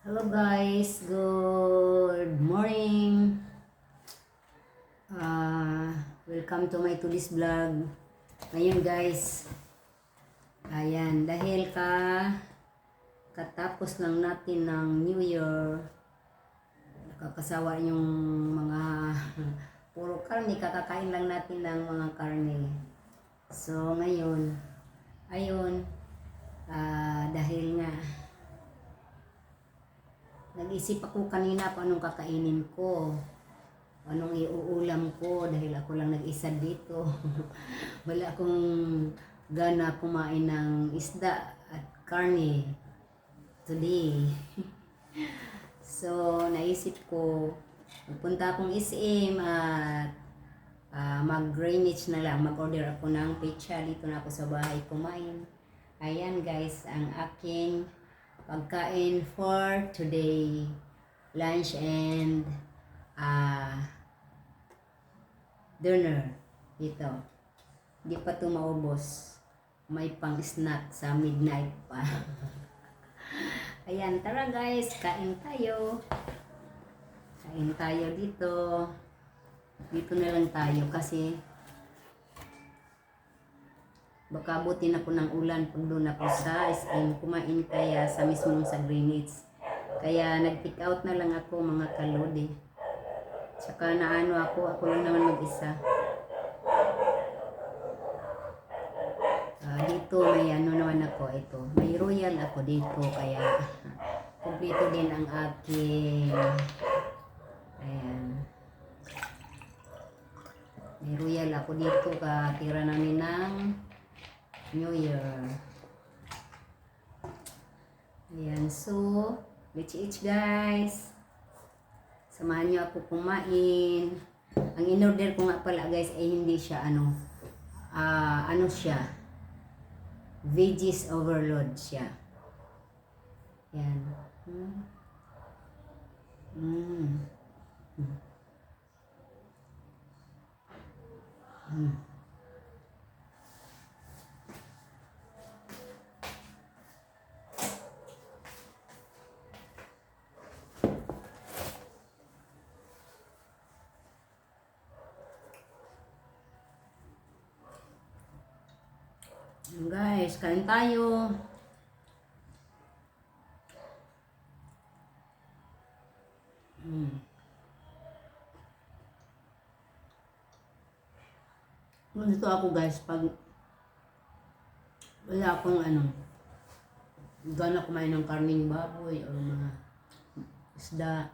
Hello guys, good morning. Welcome to my today's vlog. Ngayon guys, ayan, dahil katapos lang natin ng New Year, kakasawa yung mga puro karne, kakakain lang natin ng mga karne. So ngayon, ayun, dahil nga nag-isip ako kanina kung anong kakainin ko, anong iuulam ko dahil ako lang nag-isa dito. Wala akong gana kumain ng isda at karne today. So, naisip ko, magpunta akong SM at mag-Greenwich na lang. Mag-order ako ng pizza. Dito na ako sa bahay kumain. Ayan guys, ang aking pagkain for today, lunch and dinner. Dito, hindi pa ito maubos, may pang snack sa midnight pa. Ayan, tara guys, kain tayo dito na lang tayo kasi baka abutin ako ng ulan pag doon ako sa SM kumain kaya sa mismong sa Greenwich. Kaya nag-pick out na lang ako mga kalodi. Tsaka naano ako lang naman mag-isa. Dito may ano naman ako, ito. May royal ako dito kaya kumpleto din ang aking ayan. May royal ako dito katira namin ng New Year. Ayan, so let's eat guys. Samahan niyo ako kumain. Ang in-order ko nga pala guys ay hindi siya ano siya, veggies overload siya. Yan. Guys, kain tayo. Dito ako guys, pag wala akong gana kumain ng karning baboy o mga isda,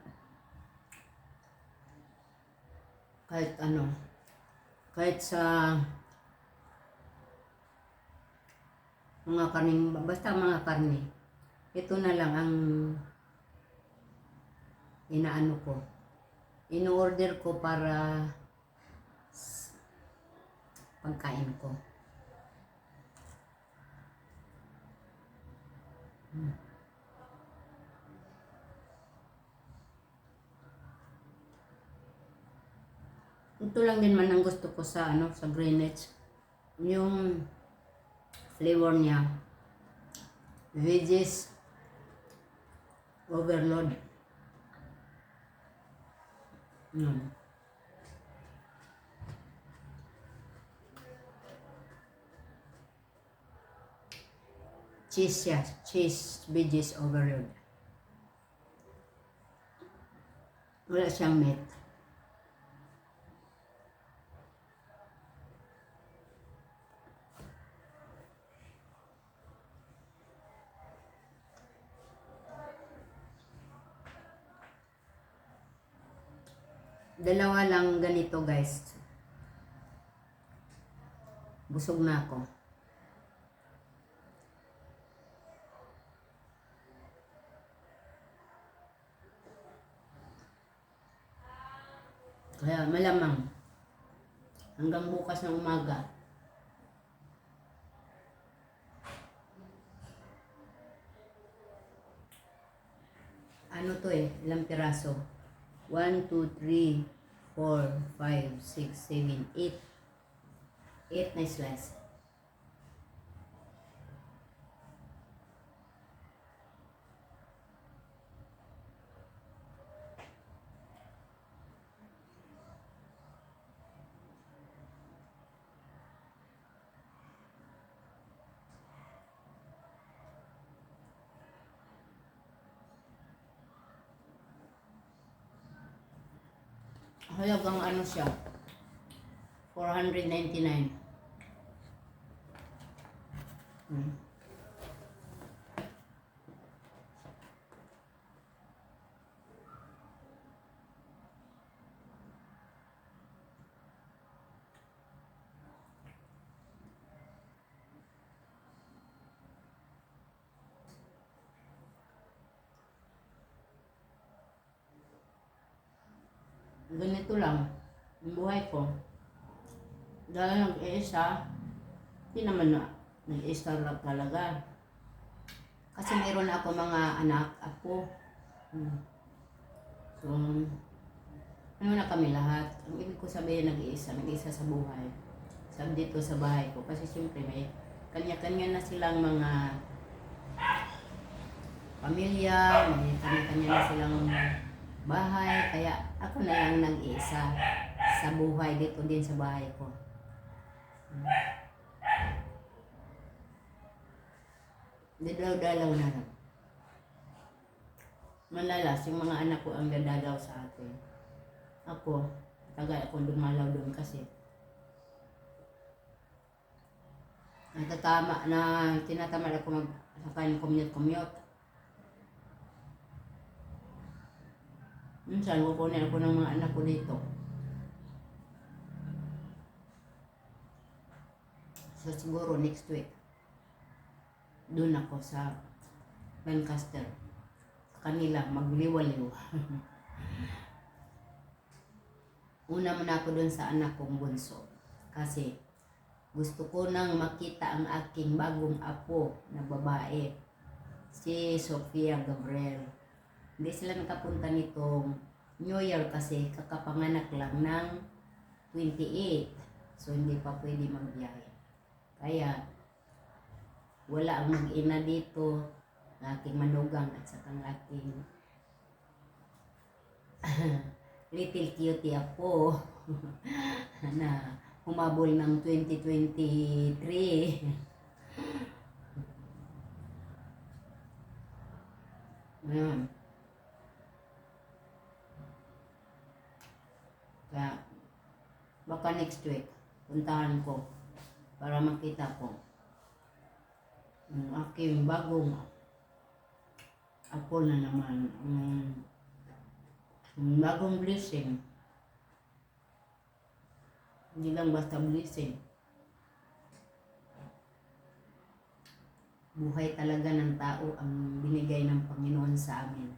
kahit sa mga karning, basta mga karne, ito na lang ang inaano ko, in-order ko para pagkain ko. Ito lang din man ang gusto ko sa sa Greenwich, yung flavor niya, veggies overload. Cheese siya, cheese veggies overload. Wala siyang meat. Dalawa lang ganito guys. Busog na ako. Kaya malamang hanggang bukas ng umaga. Ano to ilang piraso? 1, 2, 3, 4, 5, 6, 7, 8. 8 na slice. Halagang ano siya, 499. Hmm. Ganito lang ang buhay ko. Dahil nag-iisa, hindi naman na nag-iisa lang talaga. Kasi meron ako mga anak, ako. So, ano na kami lahat. Ang ibig ko sabihin, nag-iisa sa buhay. Sabi dito sa bahay ko. Kasi siyempre may kanya-kanya na silang mga pamilya, may kanya-kanya na silang bahay. Kaya ako na lang nag-iisa sa buhay dito din sa bahay ko. Dalaw-dalaw na lang. Malalas, yung mga anak ko ang dadalaw sa akin. Ako, tagal akong dumalaw doon kasi tinatamad ako mag commute. Minsan, kukunin ako ng mga anak ko dito. So, siguro next week, doon ako sa Lancaster. Kanila, magliwaliw. Una muna ako doon sa anak kong bunso. Kasi, gusto ko nang makita ang aking bagong apo na babae. Si Sofia Gabriel. Hindi sila nakapunta nitong New Year kasi kakapanganak lang ng 28. So, hindi pa pwede magbiyahe. Kaya, wala ang mag-ina dito, ng aking manugang at saka ng aking little cutie apo na humabol ng 2023. Ayan. Kaya, baka next week, puntahan ko para makita ko ang aking bagong apo na naman. Bagong blessing. Hindi lang basta blessing. Buhay talaga ng tao ang binigay ng Panginoon sa amin.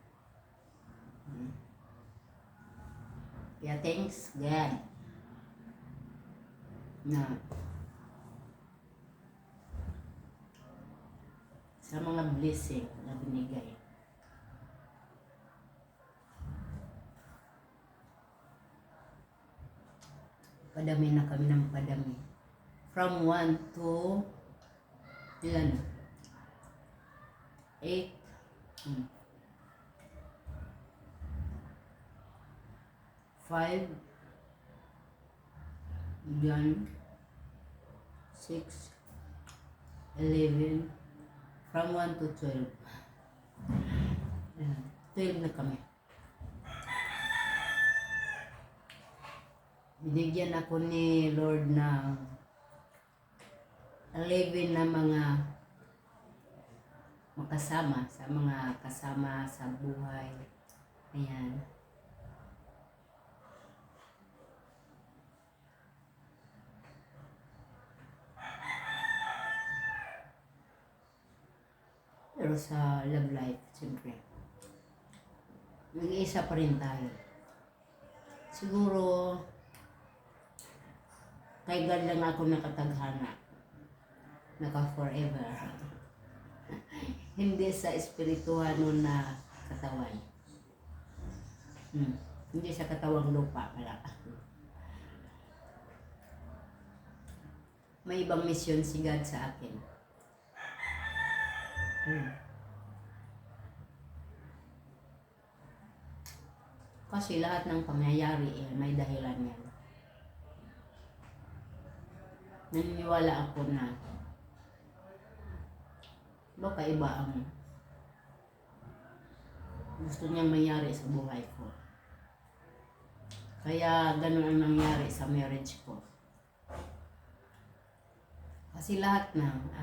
Kaya thanks God na sa mga blessing na binigay. Padami na kami ng padami. From 1 to ilan? 8. 5. Yan. 6. 11. From 1 to 12. 12 na kami. Binigyan ako ni Lord na 11 na mga makasama sa mga kasama sa buhay. Ayan. Pero sa love life, siyempre, nag-iisa pa rin tayo. Siguro, kay God lang ako nakataghana. Naka-forever. Hindi sa espirituhano na katawan. Hindi sa katawang lupa pala. May ibang misyon si God sa akin. Kasi lahat ng pangyayari may dahilan yan. Naniniwala ako na baka iba ang gusto niyang mangyari sa buhay ko. Kaya ganun ang nangyari sa marriage ko. Kasi lahat ng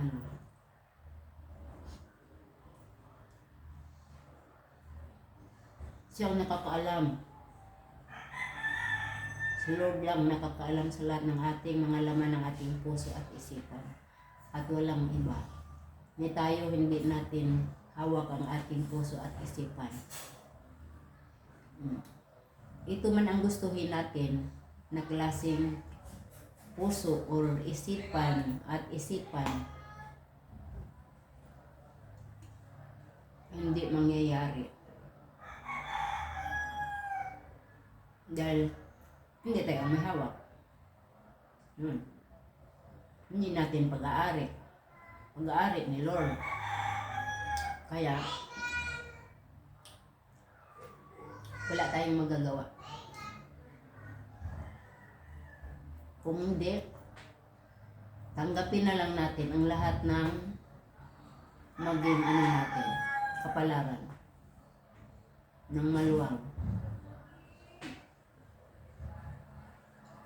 siya ang nakakaalam. Si Lord lang nakakaalam sa lahat ng ating mga laman ng ating puso at isipan. At walang iba. Ni tayo hindi natin hawak ang ating puso at isipan. Ito man ang gustuhin natin na klaseng puso or isipan at isipan, hindi mangyayari. Dahil hindi tayo may hawak. Hindi natin pag-aari. Pag-aari ni Lord. Kaya, wala tayong magagawa. Kung hindi, tanggapin na lang natin ang lahat ng maging natin, kapalaran ng maluwang.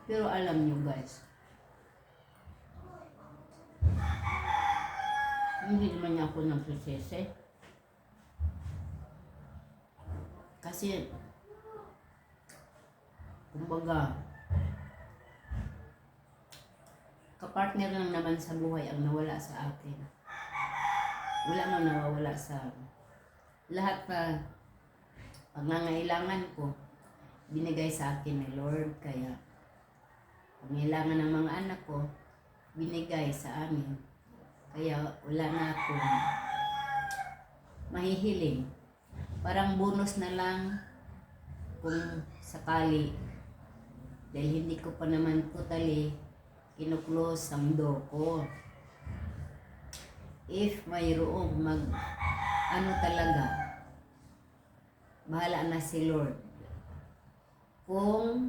Pero alam nyo guys, hindi naman niya ako nagsisisi. Kasi, kumbaga, kapartner lang naman sa buhay ang nawala sa akin. Wala nang nawawala sa lahat na pangangailangan ko, binigay sa akin ni Lord. Kaya, pangailangan ng mga anak ko, binigay sa amin. Kaya wala na akong mahihiling. Parang bonus na lang kung sakali. Dahil hindi ko pa naman totally kinuklose ang door ko. If mayroong talaga, bahala na si Lord. Kung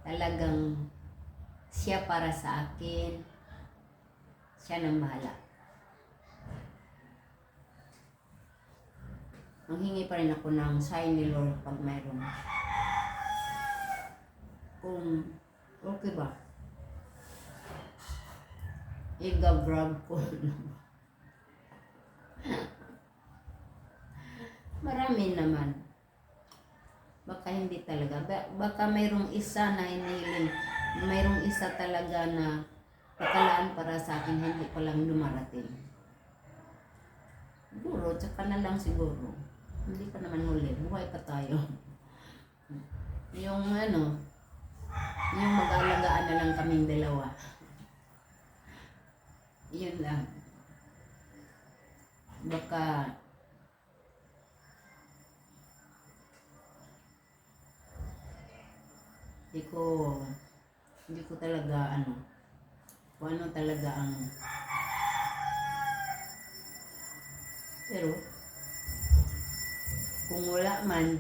talagang siya para sa akin, siya nang bahala. Manghingi pa rin ako ng sign ni Lord pag mayroon. Kung okay ba, i-grab ko. Marami naman. Baka hindi talaga. Baka mayroong isa na hinihiling. Mayroong isa talaga na pakalaan para sa akin, hindi pa lang dumarating. Siguro, tsaka na lang siguro. Hindi pa naman huli. Buhay pa tayo. Yung yung mag-alagaan na lang kaming dalawa. Yun lang. Baka hindi ko talaga kung ano talaga ang pero kung wala man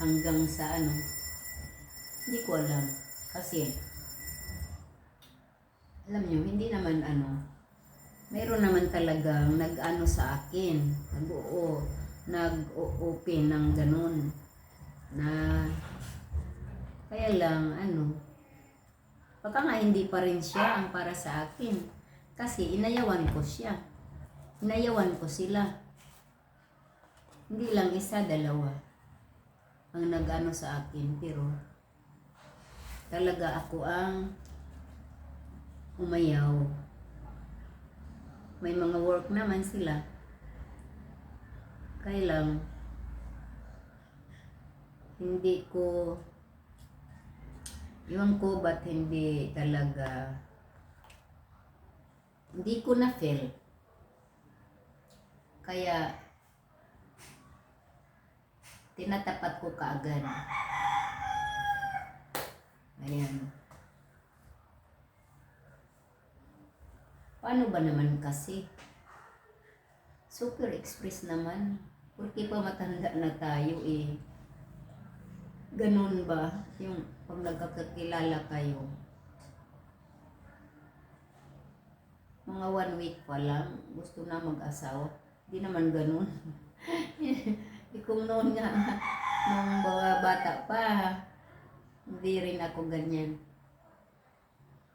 hanggang sa hindi ko alam kasi alam nyo, hindi naman mayroon naman talagang nag-ano sa akin, nag-open ng ganun na kaya lang baka nga hindi pa rin siya ang para sa akin kasi inayawan ko siya, inayawan ko sila, hindi lang isa, dalawa ang nag-ano sa akin, pero talaga ako ang umayaw. May mga work naman sila. Kaya lang, hindi ko, iwan ko ba't hindi talaga, hindi ko na-feel. Kaya, tinatapat ko kaagad. Ayan. Paano ba naman kasi? Super express naman. Porque pa matanda na tayo ganun ba? Yung pag nagkakilala kayo, mga 1 week pa lang, gusto na mag-asawa. Di naman ganun. Kung noon nga, Nung bata pa, hindi rin ako ganyan.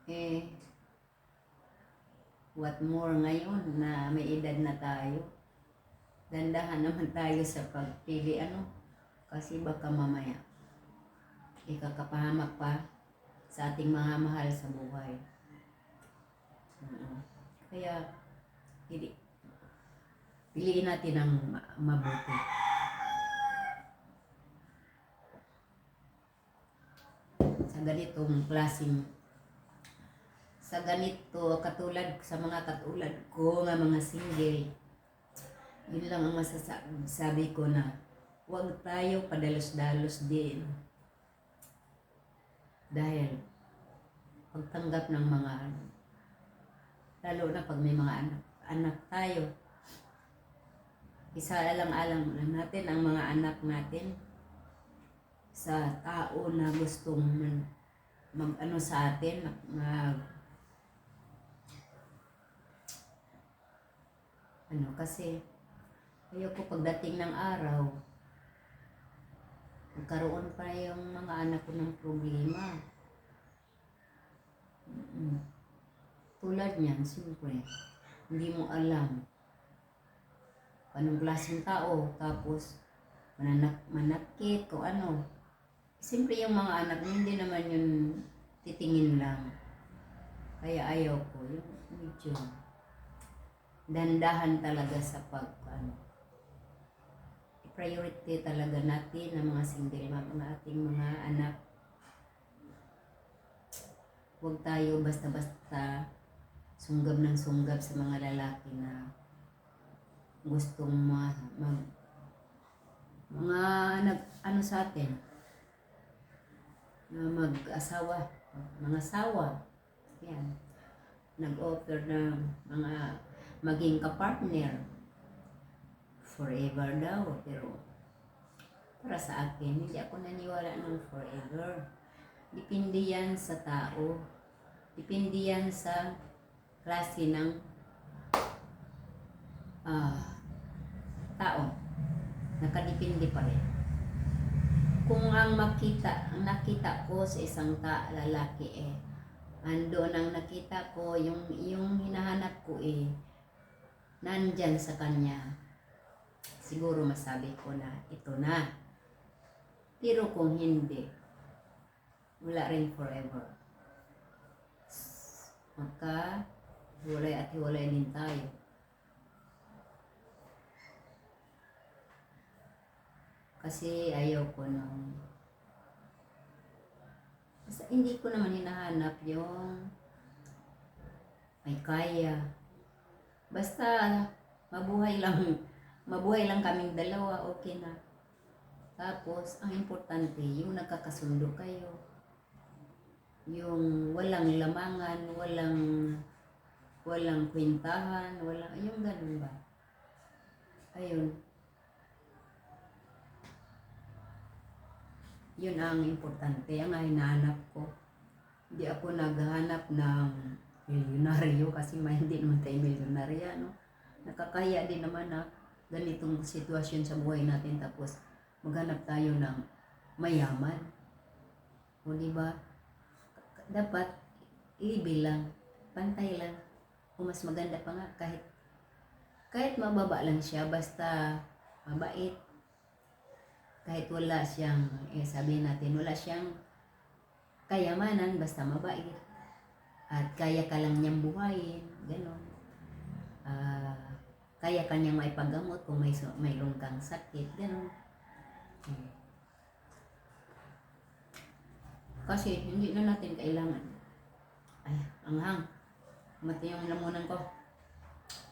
Eh, what more ngayon na may edad na tayo. Dandahan naman tayo sa pagpili, kasi baka mamaya ikakapahamak pa sa ating mga mahal sa buhay. Kaya, piliin natin ang mabuti. Sa ganito, katulad sa mga katulad ko nga mga single, yun lang ang masasabi ko na huwag tayo padalos-dalos din. Dahil pagtanggap ng mga lalo na pag may mga anak tayo, isaalang-alang natin ang mga anak natin sa tao na gustong sa atin, kasi ayoko pagdating ng araw magkaroon pa yung mga anak ko ng problema. Tulad niyan, siyempre, hindi mo alam anong klaseng tao, tapos manakit kung ano. Siyempre yung mga anak mo, hindi naman yun titingin lang. Kaya ayaw ko, yung medyo dandahan talaga sa priority talaga natin ng mga single mom, ang ating mga anak. Huwag tayo basta-basta sunggab ng sunggab sa mga lalaki na gustong sa atin na mag-asawa, mga sawa. Yan. Nag-offer ng mga maging kapartner forever daw, pero para sa akin, hindi ako naniwala ng forever. Depende yan sa tao. Depende yan sa klase ng tao. Nakadepende pa rin. Kung ang nakita ko sa isang lalaki andoon ang nakita ko, yung hinahanap ko nandyan sa kanya, siguro masabi ko na ito na. Pero kung hindi, wala rin forever. Hiwalay at hiwalay din tayo. Kasi ayaw ko basta hindi ko naman hinahanap yung may kaya. Basta mabuhay lang kaming dalawa, okay na. Tapos, ang importante, yung nagkakasundo kayo. Yung walang lamangan, walang kwentahan, yung ganun ba. Ayun. Yun ang importante, ang hinahanap ko. Hindi ako naghahanap ng milyonaryo kasi hindi naman tayo milyonarya, no? Nakakaya din naman na ganitong sitwasyon sa buhay natin, tapos maghanap tayo ng mayaman. O diba? Dapat ibilang, pantay lang. O mas maganda pa nga kahit mababa lang siya, basta mabait. Kahit wala siyang, sabihin natin, wala siyang kayamanan, basta mabait. At kaya ka lang niyang buhayin, gano'n. Kaya ka niyang maipagamot kung mayroon kang sakit, gano'n. Kasi hindi na natin kailangan. Ay, anghang. Mati yung lamunan ko.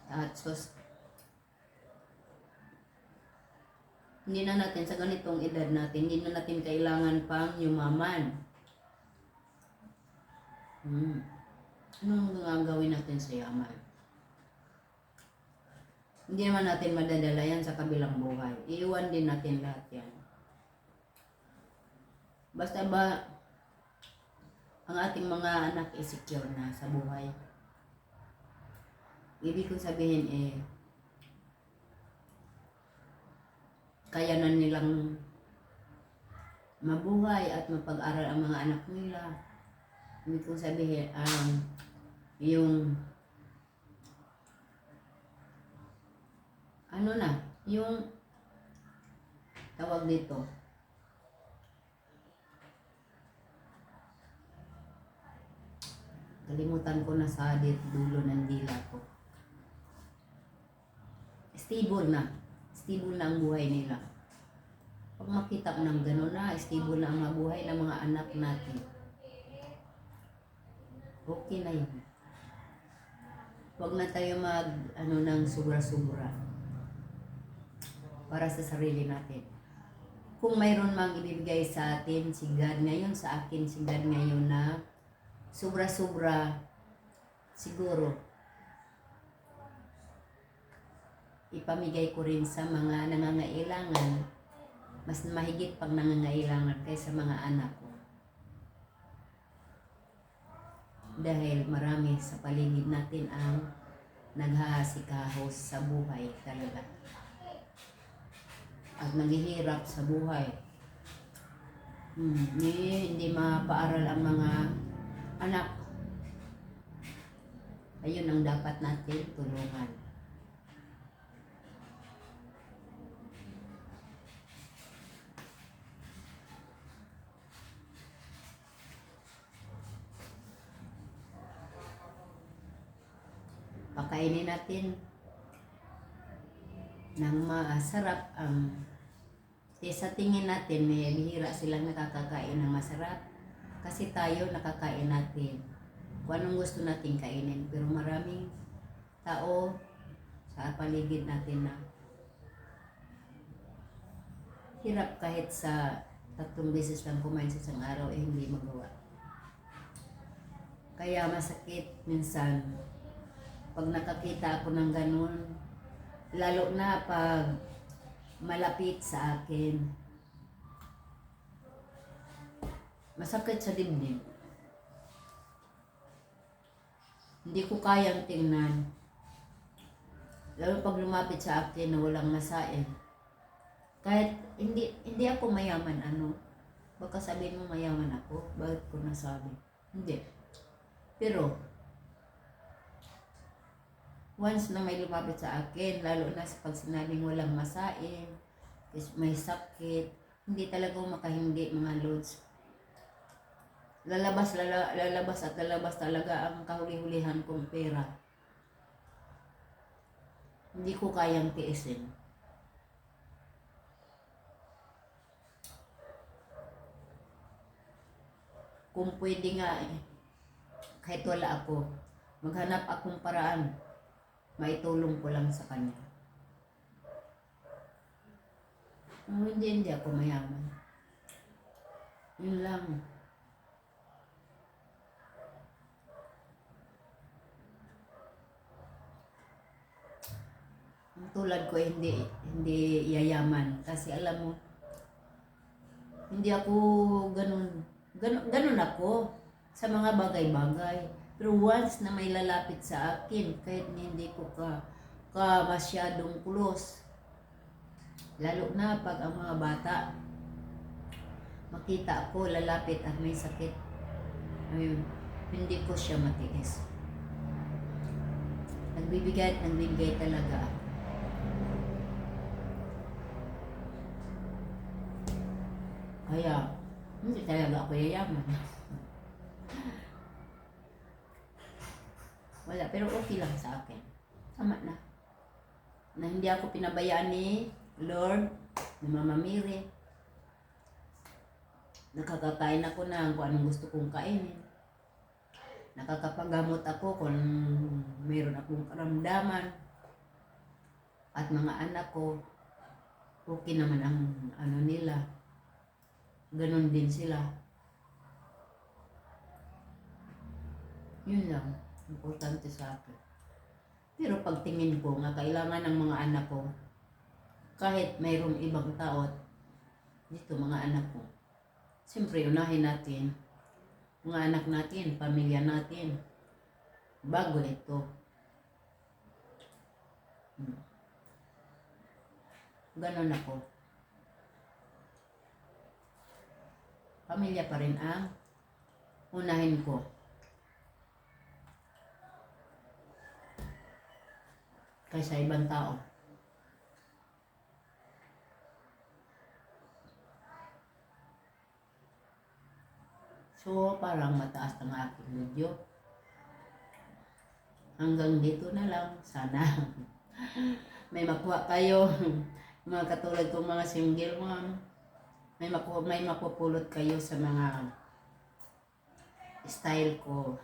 At sus. Hindi na natin sa ganitong edad natin, hindi na natin kailangan pang yumaman. Anong gagawin natin sa yaman? Hindi naman natin madadala yan sa kabilang buhay. Iiwan din natin lahat yan. Basta ba ang ating mga anak secure na sa buhay? Ibig kong sabihin kaya na nilang mabuhay at mapag-aral ang mga anak nila. Hindi kong sabihin, yung, ano na, yung, tawag dito, kalimutan ko na sa dulo ng dila ko. Stable na ang buhay nila. Pag makita mo ng gano'n na, stable na ang mabuhay ng mga anak natin, okay na yun. Huwag na tayo ng sobra-sobra para sa sarili natin. Kung mayroon mang ibibigay sa atin si God ngayon, sa akin si God ngayon na sobra-sobra, siguro ipamigay ko rin sa mga nangangailangan, mas mahigit pang nangangailangan kaysa mga anak ko. Dahil marami sa paligid natin ang naghahasikahos sa buhay talaga. At naghihirap sa buhay. Hindi mapaaral ang mga anak. Ayun ang dapat natin tulungan. Pakainin natin ng masarap ang sa tingin natin may bihira silang nakakakain ng masarap kasi tayo nakakain natin kung anong gusto natin kainin, pero maraming tao sa paligid natin na hirap kahit sa 3 beses lang kumain sa isang araw hindi magawa. Kaya masakit minsan pag nakakita ako ng ganun, lalo na pag malapit sa akin. Masakit sa dibdib. Hindi ko kayang tingnan. Lalo pag lumapit sa akin na walang masain. Kahit hindi ako mayaman, baka sabihin mo mayaman ako, bakit ko nasabi? Hindi. Pero once na may lumapit sa akin, lalo na sa pag sinabing walang masain, may sakit, hindi talaga ako makahindi mga lods. Lalabas at lalabas talaga ang kahuli-hulihan kong pera. Hindi ko kayang tiisin. Kung pwede nga kahit wala ako, maghanap akong paraan, maitulong ko lang sa kanya. Hindi ako mayaman. Yun lang. Ang tulad ko hindi yayaman kasi alam mo, hindi ako ganun ako sa mga bagay-bagay. Pero once na may lalapit sa akin, kahit hindi ko ka masyadong close, lalo na pag ang mga bata, makita ako lalapit at may sakit, hindi ko siya matiis. Nagbibigay talaga ako. Kaya, hindi talaga ako yayaman. Wala, pero okay lang sa akin. Tama na. Na hindi ako pinabayaan ni Lord, ni Mama Miri. Nakakakain ako ng kung anong gusto kong kainin. Nakakapagamot ako kung mayroon akong karamdaman. At mga anak ko, okay naman ang nila. Ganon din sila. Yun lang. Importante sa akin. Pero pagtingin ko nga kailangan ng mga anak ko, kahit mayroong ibang tao, dito mga anak ko, siyempre unahin natin mga anak natin, pamilya natin, bago ito. Ganon ako. pamilya pa rin ang unahin ko. Kaysa ibang tao. So, parang mataas ang aking video. Hanggang dito na lang. Sana may makuha kayo. Mga katulad kong mga single mom. May mapupulot kayo sa mga style ko.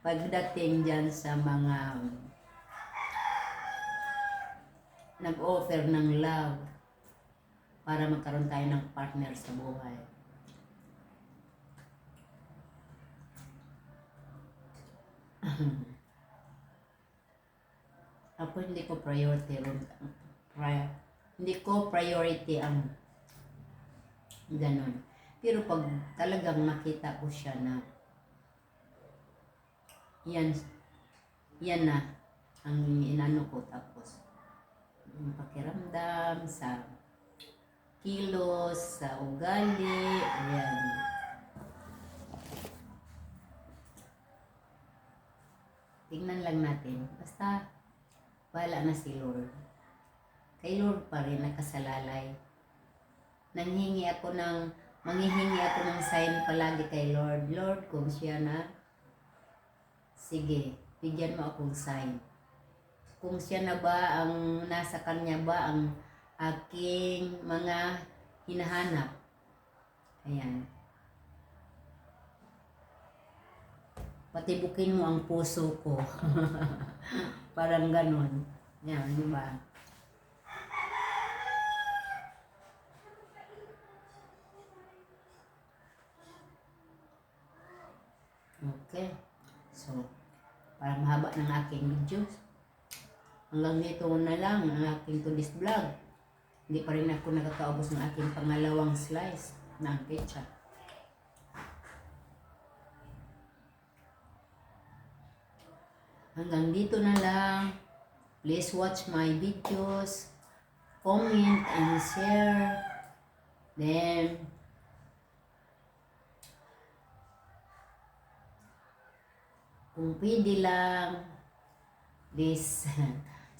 Pagdating dyan sa mga nag-offer ng love para magkaroon tayo ng partner sa buhay. Ako hindi ko priority ang ganon. Pero pag talagang nakita ko siya na yan na ang inano ko, tapos yung pakiramdam sa kilos, sa ugali, ayan. Tingnan lang natin. Basta wala na si Lord. Kay Lord pa rin nakasalalay. Manghihingi ako ng sign palagi kay Lord. Lord, kung siya na, sige, bigyan mo akong sign. Kung siya na ba ang nasa kanya ba ang aking mga hinahanap. Ayan. Patibukin mo ang puso ko. Parang ganon. Yan, di ba? Okay. So, parang mahaba ng aking videos. Hanggang dito na lang ang aking today's vlog. Hindi pa rin ako nakakaubos ng aking pangalawang slice ng ketchup. Hanggang dito na lang. Please watch my videos. Comment and share. Then, kung pwede lang, please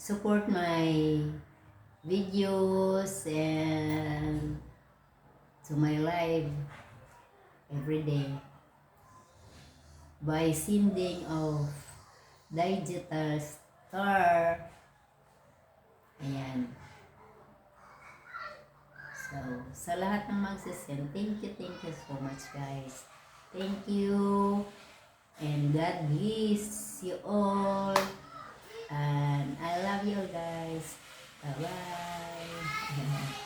support my videos and to my live every day by sending of digital star. Ayan. So, sa lahat ng magsasend, thank you so much, guys. Thank you. And God bless you all. And I love you guys. Bye-bye.